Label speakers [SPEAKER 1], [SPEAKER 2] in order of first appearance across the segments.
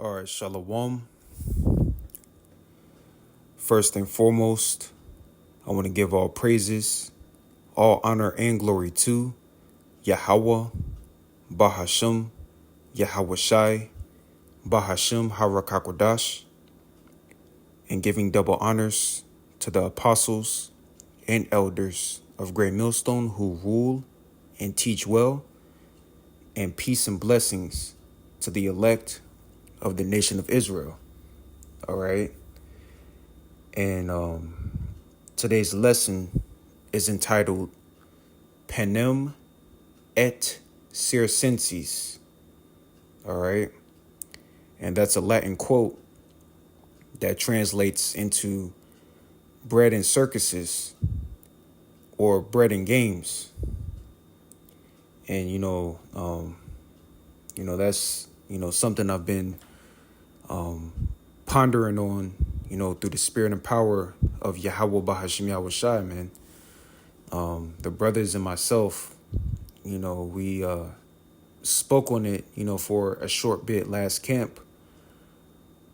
[SPEAKER 1] All right, Shalom. First and foremost, I want to give all praises, all honor and glory to Yahweh, Bahashem, Yahweh Shai, Bahashem Harakakodash, and giving double honors to the apostles and elders of Great Millstone who rule and teach well, and peace and blessings to the elect of the nation of Israel. All right. And today's lesson is entitled Panem et Circenses. All right. And that's a Latin quote that translates into bread and circuses or bread and games. And, that's, something I've been pondering on, through the spirit and power of Yahweh Bahashem Yahweh Shai, man. The brothers and myself, we spoke on it, for a short bit last camp.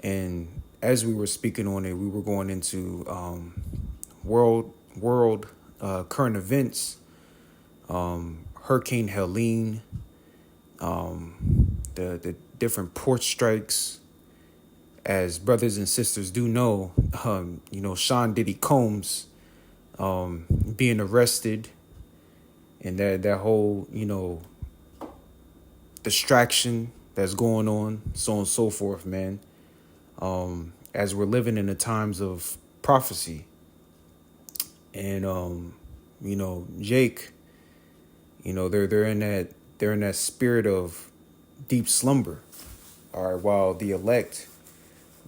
[SPEAKER 1] And as we were speaking on it, we were going into world current events, Hurricane Helene, the different port strikes. As brothers and sisters do know, Sean Diddy Combs being arrested, and that whole, distraction that's going on, so on and so forth, man. As we're living in the times of prophecy. And Jake, they're in that spirit of deep slumber. All right, while the elect,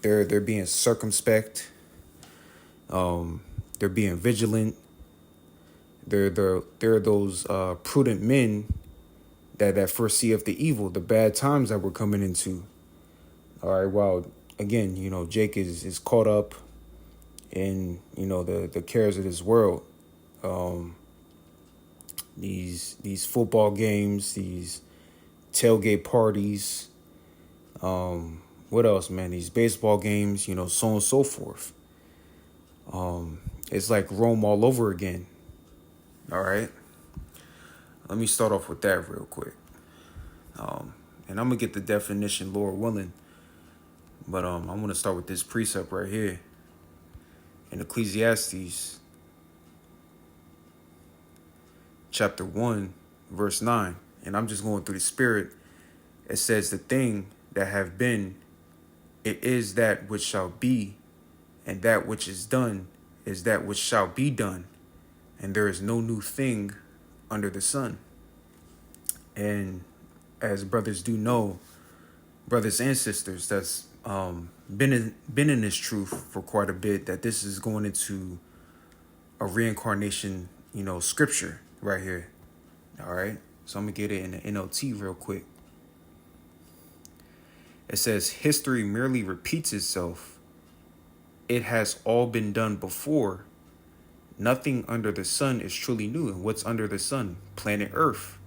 [SPEAKER 1] they're being circumspect. They're being vigilant. They're those prudent men that foresee of the evil, the bad times that we're coming into. All right, while again, Jake is caught up in the cares of this world. These football games, these tailgate parties. What else, man? These baseball games, so on and so forth. It's like Rome all over again. All right. Let me start off with that real quick. And I'm going to get the definition, Lord willing. But I'm going to start with this precept right here in Ecclesiastes chapter 1, verse 9. And I'm just going through the spirit. It says, the thing that have been, it is that which shall be, and that which is done is that which shall be done. And there is no new thing under the sun. And as brothers do know, brothers and sisters, that's been in this truth for quite a bit, that this is going into a reincarnation, scripture right here. All right. So I'm going to get it in the NLT real quick. It says, history merely repeats itself. It has all been done before. Nothing under the sun is truly new. And what's under the sun? Planet Earth.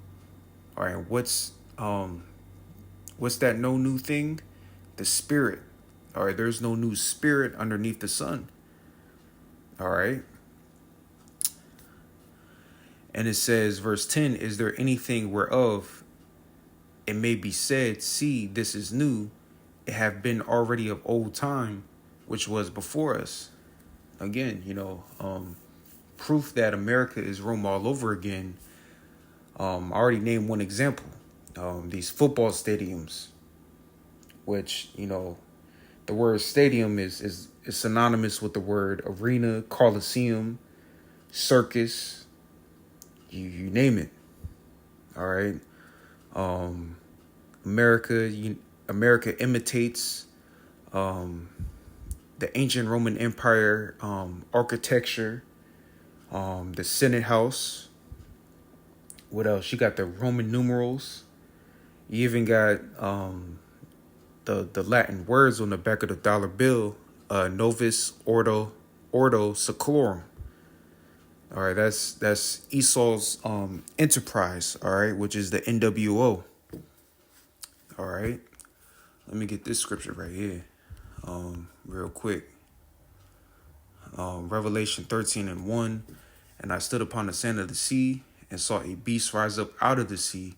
[SPEAKER 1] All right. What's that no new thing? The spirit. All right. There's no new spirit underneath the sun. All right. And it says, verse 10, is there anything whereof it may be said, see, this is new, it have been already of old time, which was before us. Again, proof that America is Rome all over again. I already named one example. These football stadiums, which, the word stadium is synonymous with the word arena, coliseum, circus, you name it. All right. America imitates the ancient Roman Empire architecture, the Senate House. What else? You got the Roman numerals. You even got the Latin words on the back of the dollar bill, Novus Ordo Seclorum. All right, that's Esau's enterprise, all right, which is the NWO. All right. Let me get this scripture right here, real quick. Revelation 13:1. And I stood upon the sand of the sea and saw a beast rise up out of the sea,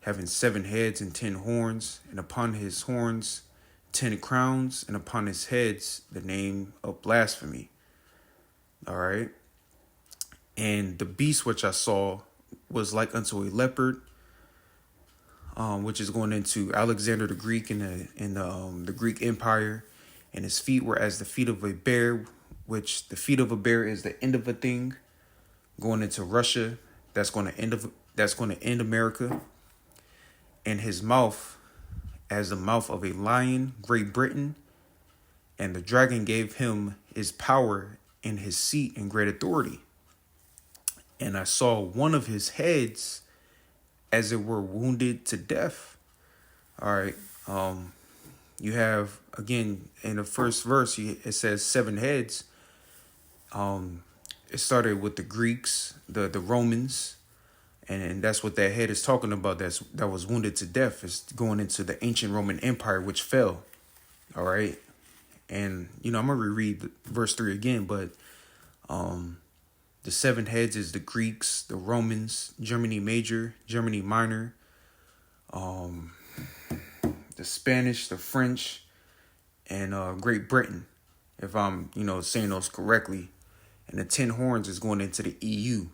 [SPEAKER 1] having 7 heads and 10 horns, and upon his horns 10 crowns, and upon his heads the name of blasphemy. All right. And the beast which I saw was like unto a leopard, which is going into Alexander the Greek in the Greek Empire, and his feet were as the feet of a bear, which the feet of a bear is the end of a thing, going into Russia. That's going to end America. And his mouth as the mouth of a lion, Great Britain, and the dragon gave him his power and his seat and great authority. And I saw one of his heads as it were wounded to death. All right. You have, again, in the first verse, it says 7 heads. It started with the Greeks, the Romans, and that's what that head is talking about. That was wounded to death. It's going into the ancient Roman Empire, which fell. All right. And, I'm going to reread verse 3 again, but the 7 heads is the Greeks, the Romans, Germany Major, Germany Minor, the Spanish, the French, and Great Britain, if I'm, saying those correctly. And the 10 horns is going into the EU.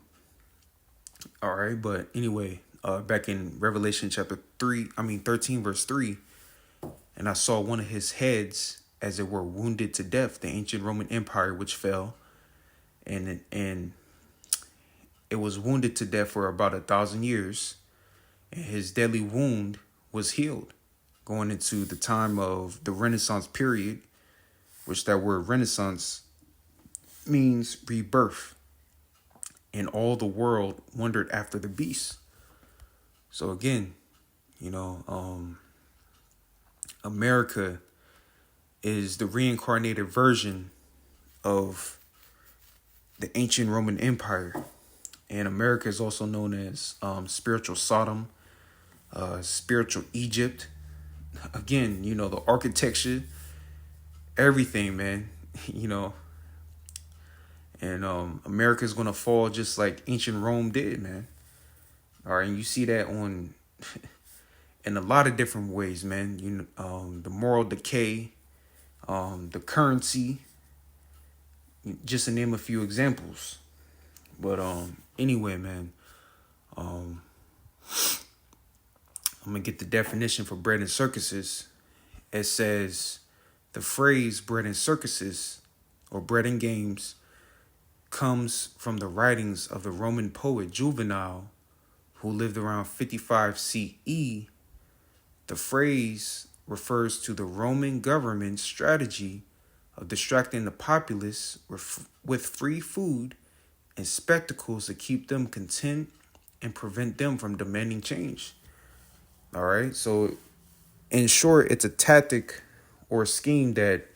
[SPEAKER 1] All right, but anyway, back in Revelation chapter 13, verse 3, and I saw one of his heads as it were wounded to death, the ancient Roman Empire, which fell, and it was wounded to death for about 1,000 years, and his deadly wound was healed, going into the time of the Renaissance period, which that word Renaissance means rebirth. And all the world wondered after the beast. So again, America is the reincarnated version of the ancient Roman Empire. And America is also known as spiritual Sodom, spiritual Egypt. Again, the architecture, everything, man, And America is going to fall just like ancient Rome did, man. All right, and you see that in a lot of different ways, man. The moral decay, the currency, just to name a few examples. But anyway, man, I'm gonna get the definition for bread and circuses. It says the phrase bread and circuses, or bread and games, comes from the writings of the Roman poet Juvenal, who lived around 55 CE. The phrase refers to the Roman government's strategy of distracting the populace with free food and spectacles to keep them content and prevent them from demanding change. All right, so in short, it's a tactic or a scheme that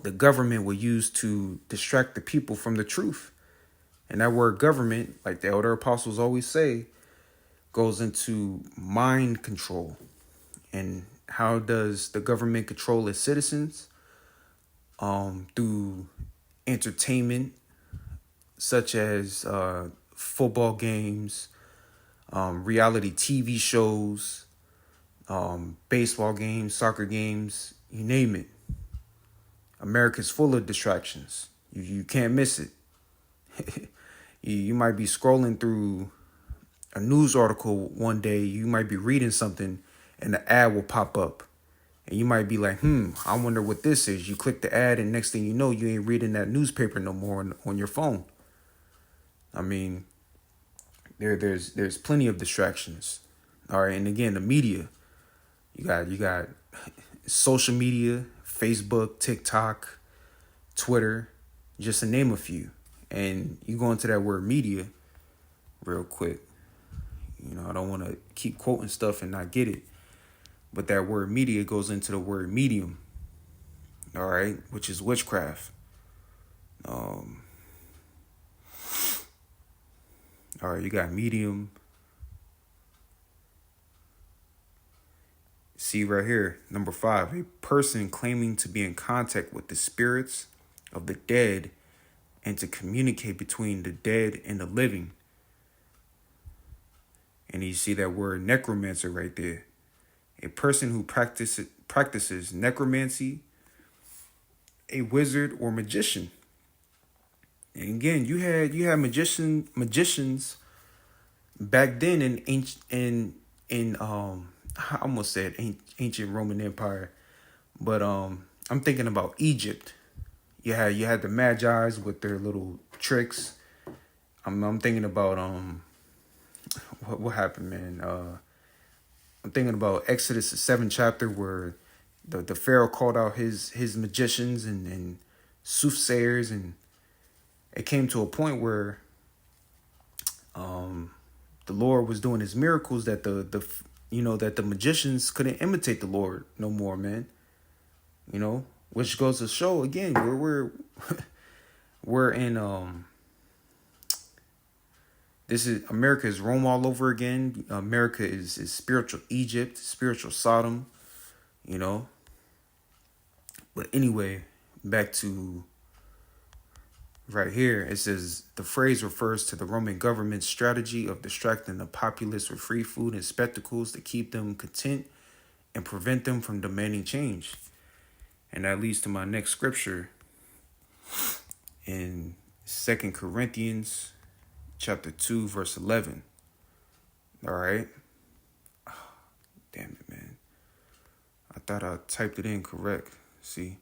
[SPEAKER 1] the government will use to distract the people from the truth. And that word government, like the elder apostles always say, goes into mind control. And how does the government control its citizens? Through entertainment, such as football games, reality TV shows, baseball games, soccer games, you name it. America's full of distractions. You can't miss it. You might be scrolling through a news article one day. You might be reading something and the ad will pop up. And you might be like, I wonder what this is. You click the ad and next thing you know, you ain't reading that newspaper no more on your phone. I mean, there's plenty of distractions. All right, and again, the media. You got social media, Facebook, TikTok, Twitter, just to name a few. And you go into that word media real quick. I don't want to keep quoting stuff and not get it. But that word media goes into the word medium. All right, which is witchcraft. All right, you got medium, See right here, number 5, a person claiming to be in contact with the spirits of the dead and to communicate between the dead and the living. And you see that word necromancer right there. A person who practices necromancy, a wizard or magician. And again, you had magicians back then I almost said ancient Roman Empire, but I'm thinking about Egypt. You had the Magi's with their little tricks. I'm thinking about what happened, man. I'm thinking about Exodus the 7th chapter where the Pharaoh called out his magicians and soothsayers, and it came to a point where the Lord was doing his miracles that that the magicians couldn't imitate the Lord no more, man. Which goes to show again we're in this is America is Rome all over again. America is spiritual Egypt, spiritual Sodom, But anyway, back to right here, it says the phrase refers to the Roman government's strategy of distracting the populace with free food and spectacles to keep them content and prevent them from demanding change. And that leads to my next scripture in 2 Corinthians chapter 2, verse 11. All right. Oh, damn it, man. I thought I typed it in correct. See?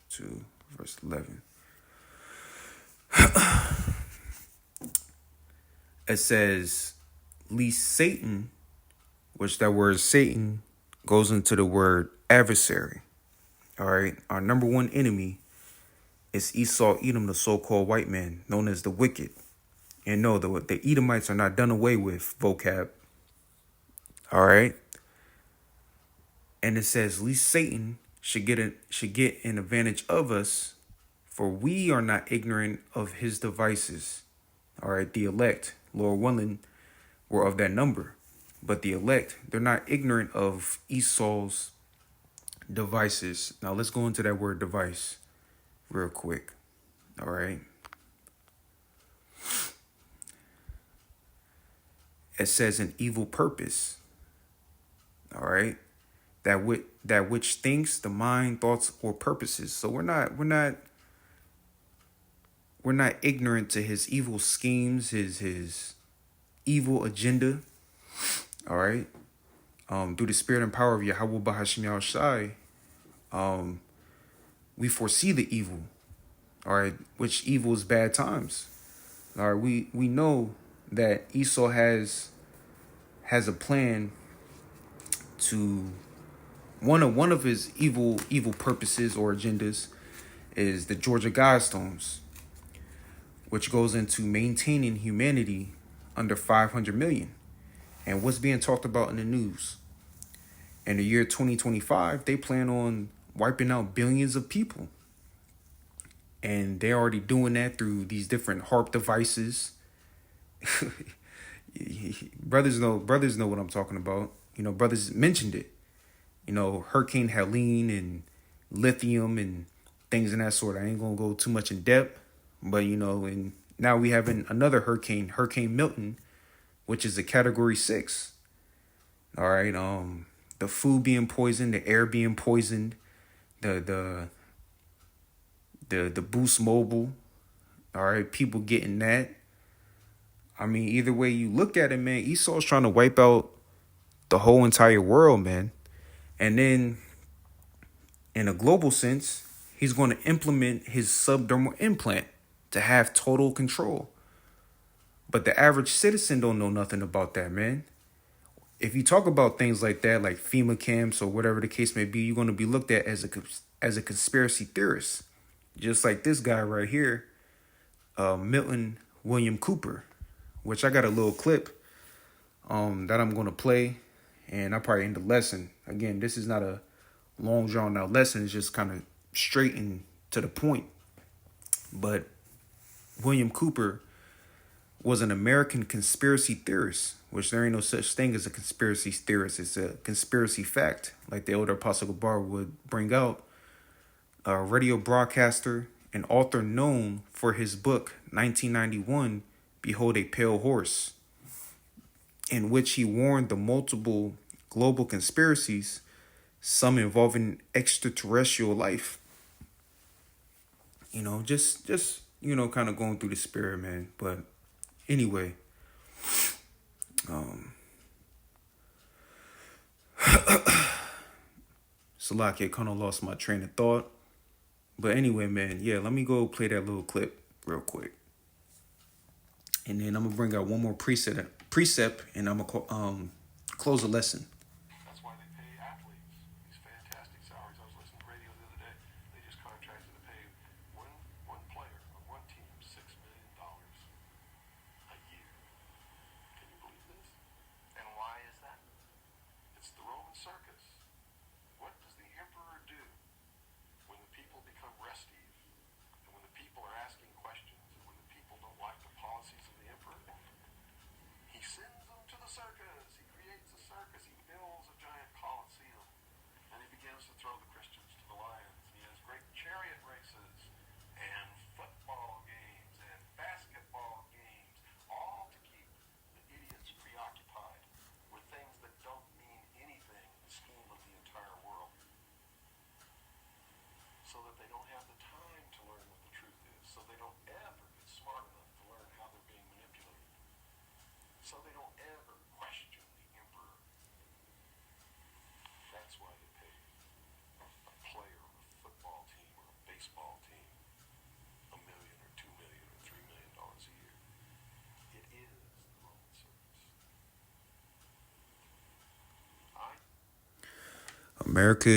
[SPEAKER 1] 2, verse 11. It says, lest Satan, which that word Satan goes into the word adversary. All right. Our number one enemy is Esau Edom, the so-called white man, known as the wicked. And no, the Edomites are not done away with, vocab. All right. And it says, lest Satan should get an advantage of us, for we are not ignorant of his devices. All right. The elect, Lord willing, were of that number. But the elect, they're not ignorant of Esau's devices. Now let's go into that word device real quick. All right. It says an evil purpose. All right. That which thinks, the mind, thoughts, or purposes. So we're not ignorant to his evil schemes, his evil agenda. All right. Through the spirit and power of Yahweh Bahashim Yahushai, we foresee the evil. All right, which evil is bad times. All right, we know that Esau has a plan to one of his evil purposes or agendas is the Georgia Guidestones, which goes into maintaining humanity under 500 million. And what's being talked about in the news? In the year 2025, they plan on wiping out billions of people. And they're already doing that through these different HARP devices. Brothers know what I'm talking about. Brothers mentioned it. Hurricane Helene and lithium and things in that sort. I ain't gonna go too much in depth, but and now we have another Hurricane Milton, which is a Category 6. All right, the food being poisoned, the air being poisoned, the Boost Mobile. All right, people getting that. I mean, either way you look at it, man, Esau's trying to wipe out the whole entire world, man. And then, in a global sense, he's going to implement his subdermal implant to have total control. But the average citizen don't know nothing about that, man. If you talk about things like that, like FEMA camps or whatever the case may be, you're going to be looked at as a conspiracy theorist. Just like this guy right here, Milton William Cooper, which I got a little clip that I'm going to play, and I'll probably end the lesson. Again, this is not a long drawn out lesson. It's just kind of straight and to the point. But William Cooper was an American conspiracy theorist, which there ain't no such thing as a conspiracy theorist. It's a conspiracy fact, like the elder Apostle Gabar would bring out. A radio broadcaster and author known for his book 1991, Behold a Pale Horse, in which he warned the multiple global conspiracies, some involving extraterrestrial life. Just kind of going through the spirit, man. But anyway, Salaki, I kind of lost my train of thought. But anyway, man, yeah, let me go play that little clip real quick. And then I'm going to bring out one more precept, and I'm going to close the lesson.
[SPEAKER 2] That's why they pay athletes these fantastic salaries. I was listening to the radio the other day. They just contracted to pay one player on one team $6 million a year. Can you believe this? And why is that? It's the Roman circus. What does the emperor do when the people become restive, and when the people are asking questions, and when the people don't like the policies of the emperor? He sends them to the circus. He creates a circus. He builds a giant coliseum, and he begins to throw the Christians to the lions. He has great chariot races and football games and basketball games, all to keep the idiots preoccupied with things that don't mean anything in the scheme of the entire world, so that they don't have the time to learn what the truth is, so they don't ever get smart enough to learn how they're being manipulated, so they don't ever question the emperor. That's why they pay a player on a football team or a baseball team $1 million or $2 million or $3 million a year. It is the Roman circus.
[SPEAKER 1] America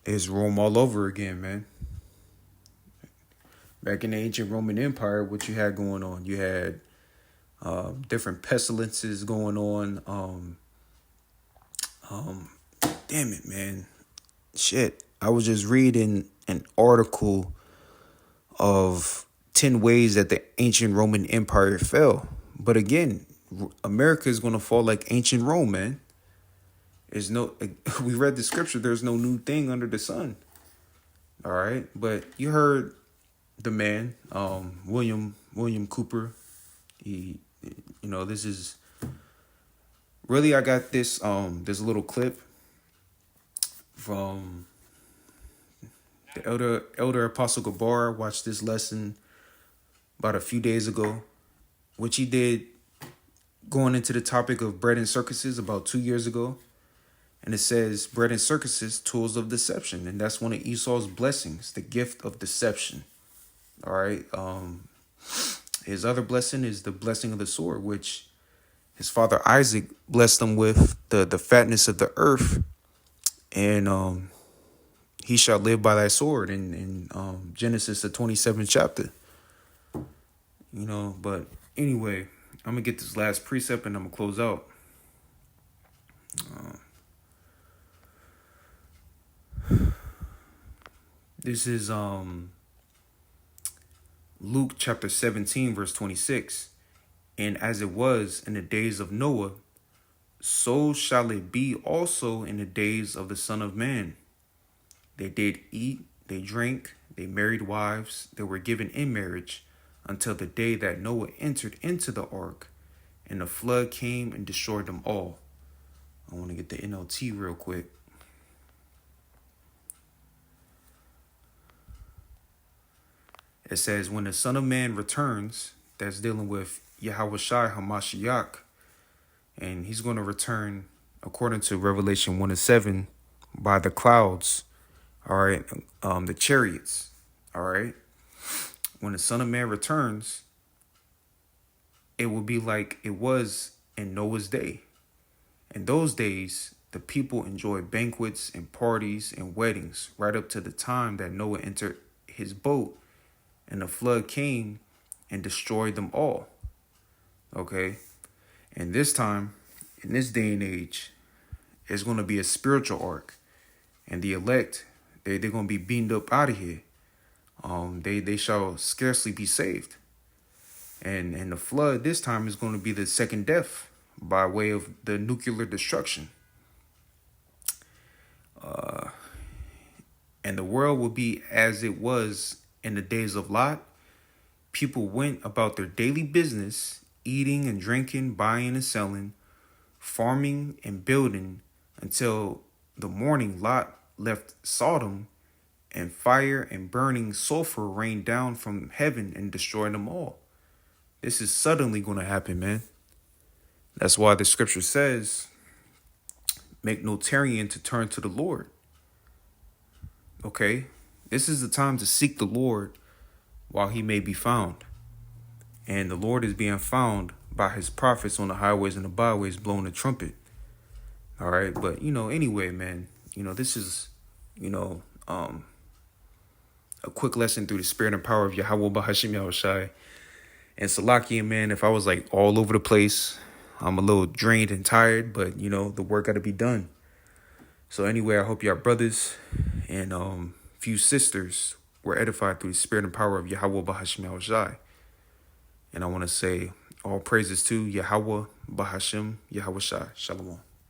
[SPEAKER 1] is Rome all over again, man. Back in the ancient Roman Empire, what you had going on? You had different pestilences going on. Damn it, man. Shit. I was just reading an article of 10 ways that the ancient Roman Empire fell. But again, America is going to fall like ancient Rome, man. We read the scripture, there's no new thing under the sun. All right. But you heard the man, William Cooper. This is really, I got this little clip from the elder Apostle Gabar. Watched this lesson about a few days ago, which he did going into the topic of bread and circuses about 2 years ago. And it says, bread and circuses, tools of deception. And that's one of Esau's blessings, the gift of deception. All right. His other blessing is the blessing of the sword, which his father Isaac blessed him with the fatness of the earth. And he shall live by thy sword in Genesis, the 27th chapter. But anyway, I'm going to get this last precept and I'm going to close out. This is Luke chapter 17, verse 26. And as it was in the days of Noah, so shall it be also in the days of the Son of Man. They did eat, they drank, they married wives, they were given in marriage, until the day that Noah entered into the ark, and the flood came and destroyed them all. I want to get the NLT real quick. It says, when the Son of Man returns, that's dealing with Yahushua HaMashiach, and he's going to return, according to Revelation 1:7, by the clouds, all right, the chariots, all right. When the Son of Man returns, it will be like it was in Noah's day. In those days, the people enjoyed banquets and parties and weddings right up to the time that Noah entered his boat and the flood came and destroyed them all. Okay? And this time, in this day and age, it's going to be a spiritual ark. And the elect, they're going to be beamed up out of here. They shall scarcely be saved. And the flood this time is going to be the second death by way of the nuclear destruction. And the world will be as it was in the days of Lot. People went about their daily business, eating and drinking, buying and selling, farming and building, until the morning Lot left Sodom, and fire and burning sulfur rained down from heaven and destroyed them all. This is suddenly going to happen, man. That's why the scripture says, make no tarrying to turn to the Lord. Okay? This is the time to seek the Lord while he may be found. And the Lord is being found by his prophets on the highways and the byways blowing the trumpet. All right? But, anyway, man, this is, a quick lesson through the spirit and power of Yahweh Bahashim Yahushai. And Salakia, man, if I was like all over the place, I'm a little drained and tired, but, the work got to be done. So anyway, I hope y'all brothers and few sisters were edified through the spirit and power of Yahweh Bahashim Yahushai. And I want to say all praises to Yahweh Bahashim Yahushai. Shalom.